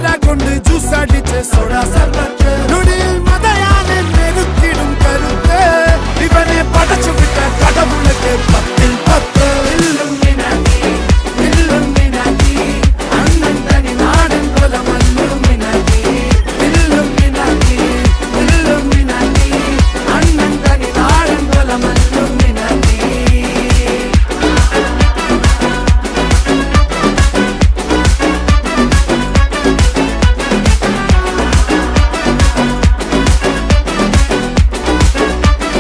soda கொண்டு juice அடிச்சு soda சர்பத்து நுடியில் மதையான நெருக்கிடும் கருத்து இவனை படைச்சு விட்ட கடவுளுக்கு பத்து